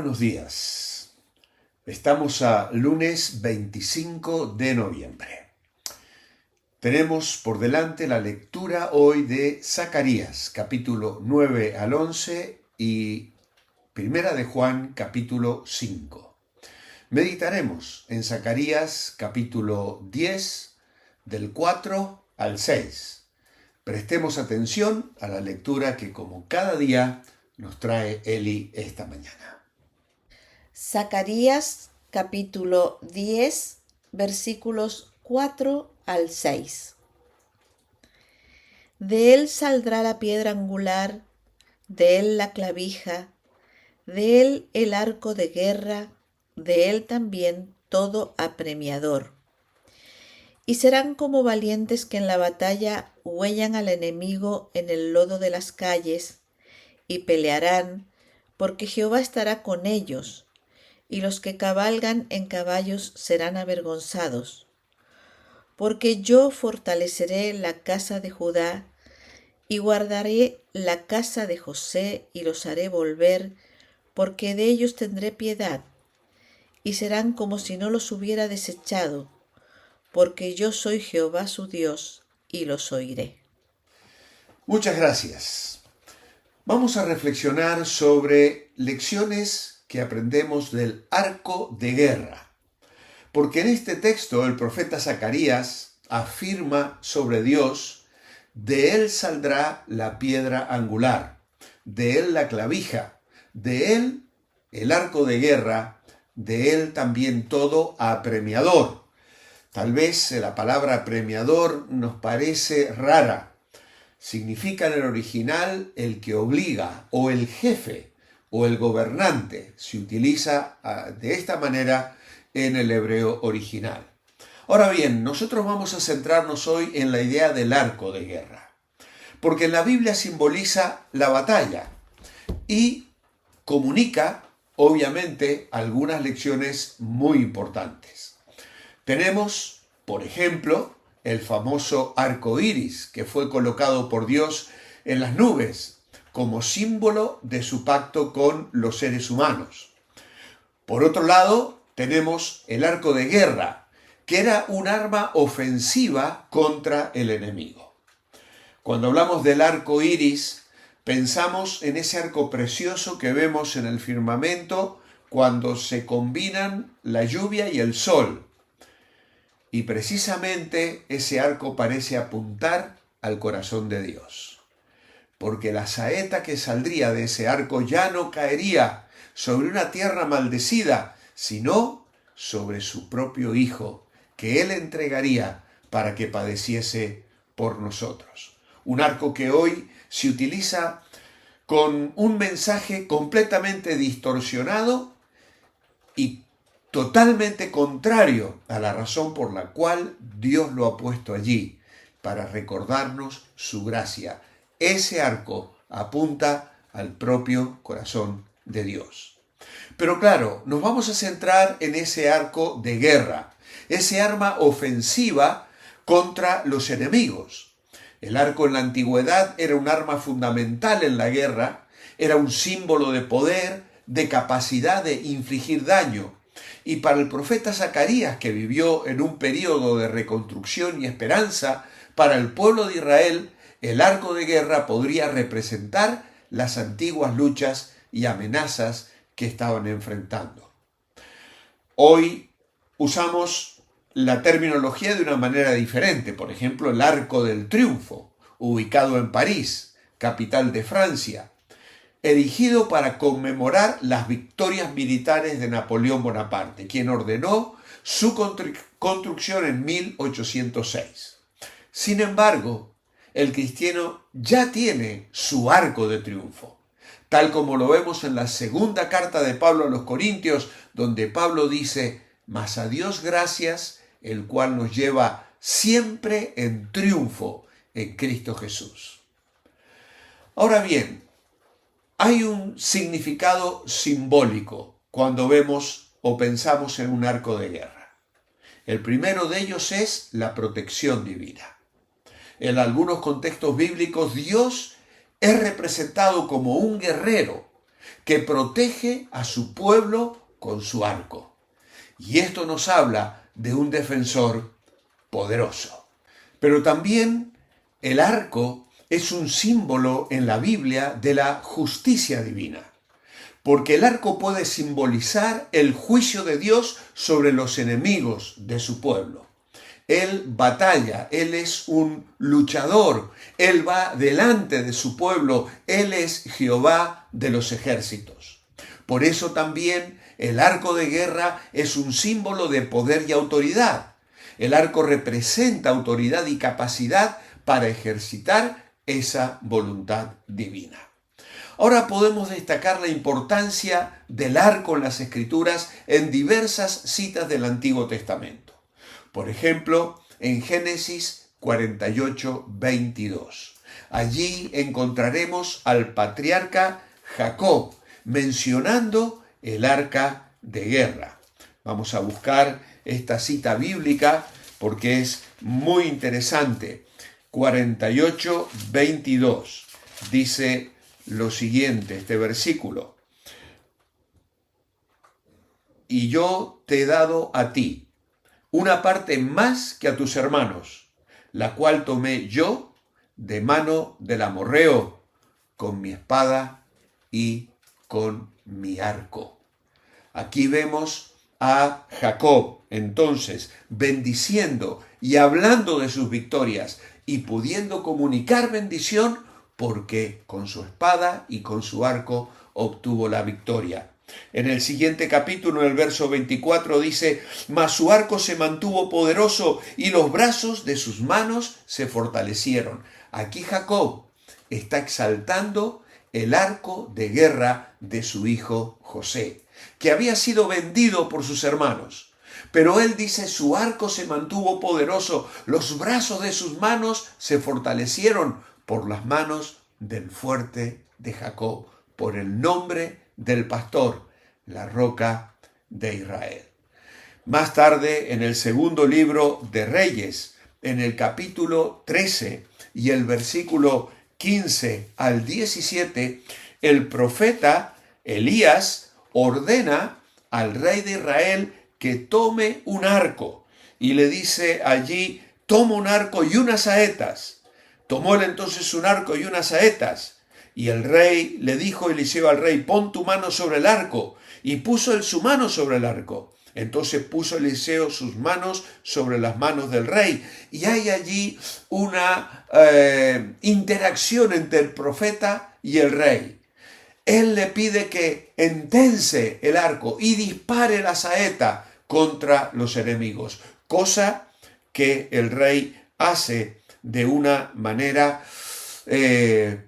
buenos días. Estamos a lunes 25 de noviembre. Tenemos por delante la lectura hoy de Zacarías, capítulo 9 al 11 y Primera de Juan, capítulo 5. Meditaremos en Zacarías, capítulo 10, del 4 al 6. Prestemos atención a la lectura que, como cada día, nos trae Eli esta mañana. Zacarías capítulo 10, versículos 4 al 6. De él saldrá la piedra angular, de él la clavija, de él el arco de guerra, de él también todo apremiador. Y serán como valientes que en la batalla huellan al enemigo en el lodo de las calles, y pelearán, porque Jehová estará con ellos, y los que cabalgan en caballos serán avergonzados. Porque yo fortaleceré la casa de Judá, y guardaré la casa de José, y los haré volver, porque de ellos tendré piedad, y serán como si no los hubiera desechado, porque yo soy Jehová su Dios, y los oiré. Muchas gracias. Vamos a reflexionar sobre lecciones que aprendemos del arco de guerra. Porque en este texto el profeta Zacarías afirma sobre Dios: de él saldrá la piedra angular, de él la clavija, de él el arco de guerra, de él también todo apremiador. Tal vez la palabra apremiador nos parece rara. Significa en el original el que obliga, o el jefe, o el gobernante. Se utiliza de esta manera en el hebreo original. Ahora bien, nosotros vamos a centrarnos hoy en la idea del arco de guerra, porque en la Biblia simboliza la batalla y comunica, obviamente, algunas lecciones muy importantes. Tenemos, por ejemplo, el famoso arco iris que fue colocado por Dios en las nubes como símbolo de su pacto con los seres humanos. Por otro lado, tenemos el arco de guerra, que era un arma ofensiva contra el enemigo. Cuando hablamos del arco iris, pensamos en ese arco precioso que vemos en el firmamento cuando se combinan la lluvia y el sol. Y precisamente ese arco parece apuntar al corazón de Dios, porque la saeta que saldría de ese arco ya no caería sobre una tierra maldecida, sino sobre su propio Hijo, que Él entregaría para que padeciese por nosotros. Un arco que hoy se utiliza con un mensaje completamente distorsionado y totalmente contrario a la razón por la cual Dios lo ha puesto allí, para recordarnos su gracia. Ese arco apunta al propio corazón de Dios. Pero claro, nos vamos a centrar en ese arco de guerra, ese arma ofensiva contra los enemigos. El arco en la antigüedad era un arma fundamental en la guerra, era un símbolo de poder, de capacidad de infligir daño. Y para el profeta Zacarías, que vivió en un período de reconstrucción y esperanza, para el pueblo de Israel, el arco de guerra podría representar las antiguas luchas y amenazas que estaban enfrentando. Hoy usamos la terminología de una manera diferente. Por ejemplo, el Arco del Triunfo, ubicado en París, capital de Francia, erigido para conmemorar las victorias militares de Napoleón Bonaparte, quien ordenó su construcción en 1806. Sin embargo, el cristiano ya tiene su arco de triunfo, tal como lo vemos en la segunda carta de Pablo a los Corintios, donde Pablo dice: mas a Dios gracias, el cual nos lleva siempre en triunfo en Cristo Jesús. Ahora bien, hay un significado simbólico cuando vemos o pensamos en un arco de guerra. El primero de ellos es la protección divina. En algunos contextos bíblicos, Dios es representado como un guerrero que protege a su pueblo con su arco. Y esto nos habla de un defensor poderoso. Pero también el arco es un símbolo en la Biblia de la justicia divina, porque el arco puede simbolizar el juicio de Dios sobre los enemigos de su pueblo. Él batalla, Él es un luchador, Él va delante de su pueblo, Él es Jehová de los ejércitos. Por eso también el arco de guerra es un símbolo de poder y autoridad. El arco representa autoridad y capacidad para ejercitar esa voluntad divina. Ahora podemos destacar la importancia del arco en las Escrituras en diversas citas del Antiguo Testamento. Por ejemplo, en Génesis 48, 22. Allí encontraremos al patriarca Jacob mencionando el arca de guerra. Vamos a buscar esta cita bíblica porque es muy interesante. 48, 22. Dice lo siguiente, este versículo. Y yo te he dado a ti una parte más que a tus hermanos, la cual tomé yo de mano del amorreo con mi espada y con mi arco. Aquí vemos a Jacob, entonces, bendiciendo y hablando de sus victorias y pudiendo comunicar bendición porque con su espada y con su arco obtuvo la victoria. En el siguiente capítulo, en el verso 24, dice: mas su arco se mantuvo poderoso y los brazos de sus manos se fortalecieron. Aquí Jacob está exaltando el arco de guerra de su hijo José, que había sido vendido por sus hermanos. Pero él dice: su arco se mantuvo poderoso, los brazos de sus manos se fortalecieron por las manos del fuerte de Jacob, por el nombre del pastor, la roca de Israel. Más tarde, en el segundo libro de Reyes, en el capítulo 13 y el versículo 15 al 17, el profeta Elías ordena al rey de Israel que tome un arco y le dice allí: toma un arco y unas saetas. Tomó él entonces un arco y unas saetas. Y el rey le dijo Eliseo al rey: pon tu mano sobre el arco. Y puso él su mano sobre el arco. Entonces puso Eliseo sus manos sobre las manos del rey. Y hay allí una interacción entre el profeta y el rey. Él le pide que entense el arco y dispare la saeta contra los enemigos, cosa que el rey hace de una manera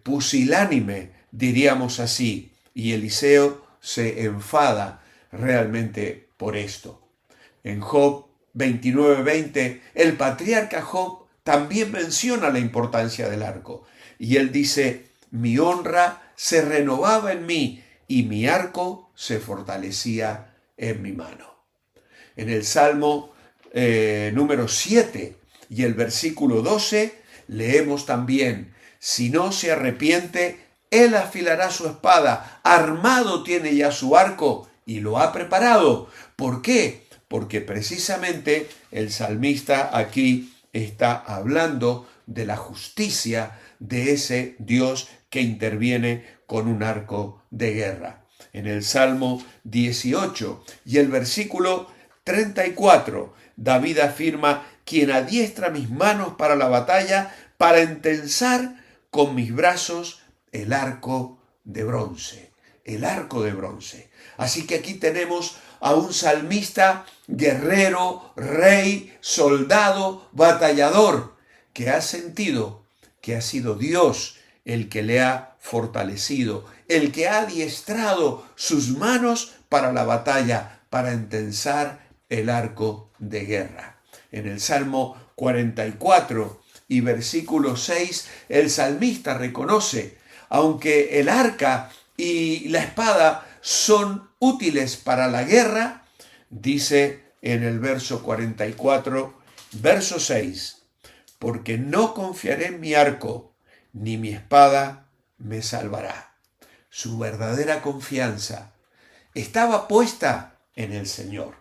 pusilánime, diríamos así, y Eliseo se enfada realmente por esto. En Job 29:20, el patriarca Job también menciona la importancia del arco, y él dice: mi honra se renovaba en mí y mi arco se fortalecía en mi mano. En el Salmo número 7 y el versículo 12 leemos también: si no se arrepiente, él afilará su espada, armado tiene ya su arco y lo ha preparado. ¿Por qué? Porque precisamente el salmista aquí está hablando de la justicia de ese Dios que interviene con un arco de guerra. En el Salmo 18 y el versículo 34, David afirma: quien adiestra mis manos para la batalla, para entensar con mis brazos el arco de bronce. El arco de bronce. Así que aquí tenemos a un salmista guerrero, rey, soldado, batallador, que ha sentido que ha sido Dios el que le ha fortalecido, el que ha adiestrado sus manos para la batalla, para entensar el arco de guerra. En el Salmo 44 y versículo 6, el salmista reconoce: aunque el arca y la espada son útiles para la guerra, dice en el verso 44, verso 6, porque no confiaré en mi arco, ni mi espada me salvará. su verdadera confianza estaba puesta en el Señor.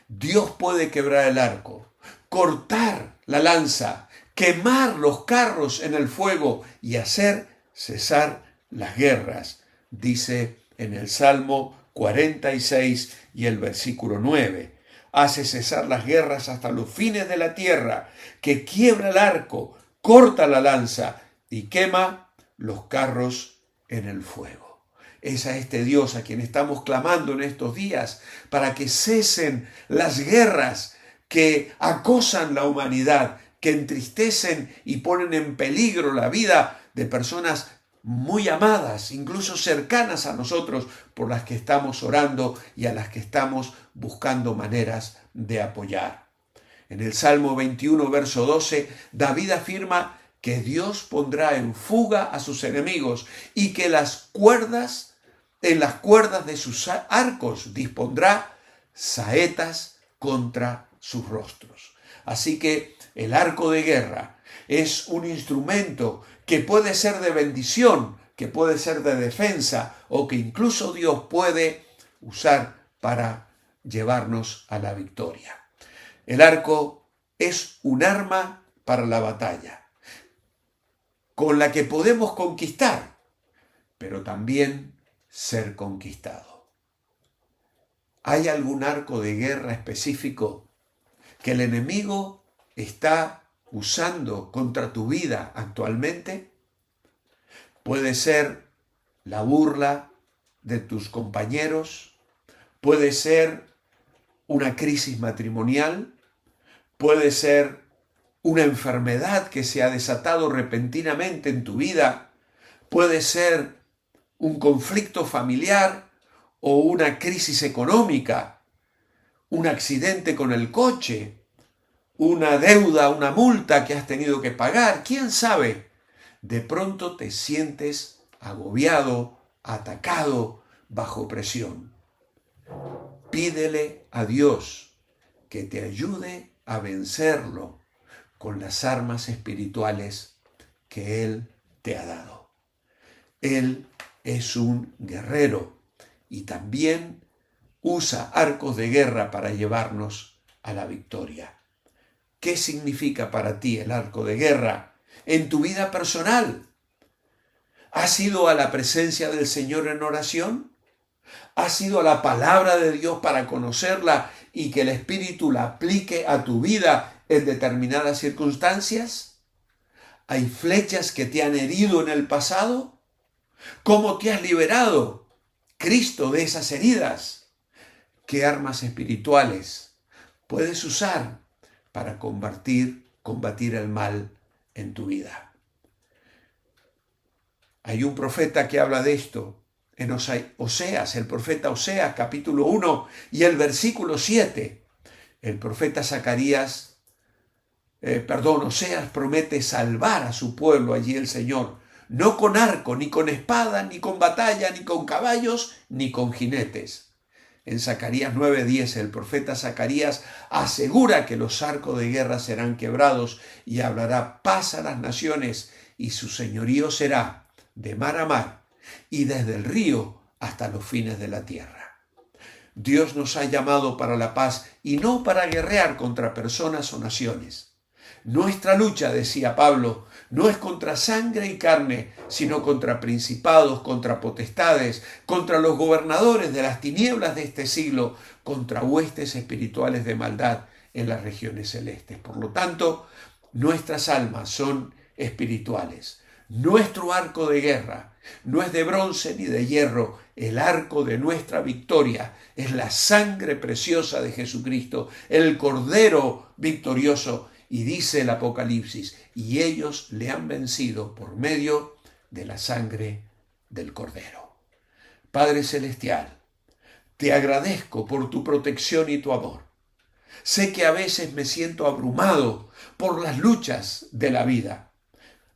Dios puede quebrar el arco, cortar la lanza, quemar los carros en el fuego y hacer cesar las guerras, dice en el Salmo 46 y el versículo 9. Hace cesar las guerras hasta los fines de la tierra, que quiebra el arco, corta la lanza y quema los carros en el fuego. Es a este Dios a quien estamos clamando en estos días para que cesen las guerras que acosan la humanidad, que entristecen y ponen en peligro la vida de personas muy amadas, incluso cercanas a nosotros, por las que estamos orando y a las que estamos buscando maneras de apoyar. En el Salmo 21, verso 12, David afirma que Dios pondrá en fuga a sus enemigos y que en las cuerdas de sus arcos dispondrá saetas contra sus rostros. Así que el arco de guerra es un instrumento que puede ser de bendición, que puede ser de defensa o que incluso Dios puede usar para llevarnos a la victoria. El arco es un arma para la batalla, con la que podemos conquistar, pero también ser conquistado. ¿Hay algún arco de guerra específico que el enemigo está usando contra tu vida actualmente? Puede ser la burla de tus compañeros, puede ser una crisis matrimonial, puede ser una enfermedad que se ha desatado repentinamente en tu vida, puede ser un conflicto familiar o una crisis económica, un accidente con el coche, una deuda, una multa que has tenido que pagar, quién sabe. De pronto te sientes agobiado, atacado, bajo presión. Pídele a Dios que te ayude a vencerlo con las armas espirituales que Él te ha dado. Él es un guerrero y también usa arcos de guerra para llevarnos a la victoria. ¿Qué significa para ti el arco de guerra en tu vida personal? ¿Has ido a la presencia del Señor en oración? ¿Has ido a la palabra de Dios para conocerla y que el Espíritu la aplique a tu vida en determinadas circunstancias? ¿Hay flechas que te han herido en el pasado? ¿Cómo te has liberado, Cristo, de esas heridas? ¿Qué armas espirituales puedes usar para combatir el mal en tu vida? Hay un profeta que habla de esto en Oseas, el profeta Oseas, capítulo 1 y el versículo 7. El profeta Oseas promete salvar a su pueblo allí el Señor, no con arco, ni con espada, ni con batalla, ni con caballos, ni con jinetes. En Zacarías 9:10 el profeta Zacarías asegura que los arcos de guerra serán quebrados y hablará paz a las naciones y su señorío será de mar a mar y desde el río hasta los fines de la tierra. Dios nos ha llamado para la paz y no para guerrear contra personas o naciones. Nuestra lucha, decía Pablo, no es contra sangre y carne, sino contra principados, contra potestades, contra los gobernadores de las tinieblas de este siglo, contra huestes espirituales de maldad en las regiones celestes. Por lo tanto, nuestras almas son espirituales. Nuestro arco de guerra no es de bronce ni de hierro. El arco de nuestra victoria es la sangre preciosa de Jesucristo, el Cordero victorioso. Y dice el Apocalipsis, y ellos le han vencido por medio de la sangre del Cordero. Padre Celestial, te agradezco por tu protección y tu amor. Sé que a veces me siento abrumado por las luchas de la vida.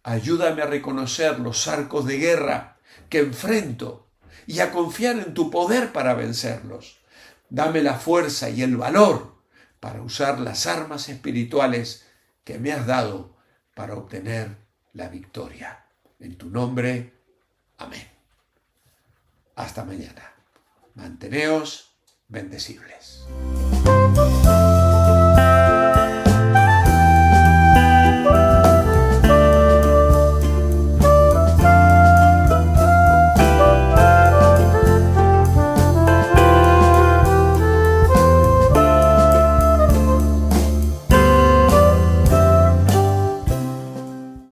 Ayúdame a reconocer los arcos de guerra que enfrento y a confiar en tu poder para vencerlos. Dame la fuerza y el valor para usar las armas espirituales que me has dado para obtener la victoria. En tu nombre, amén. Hasta mañana. Manteneos bendecibles.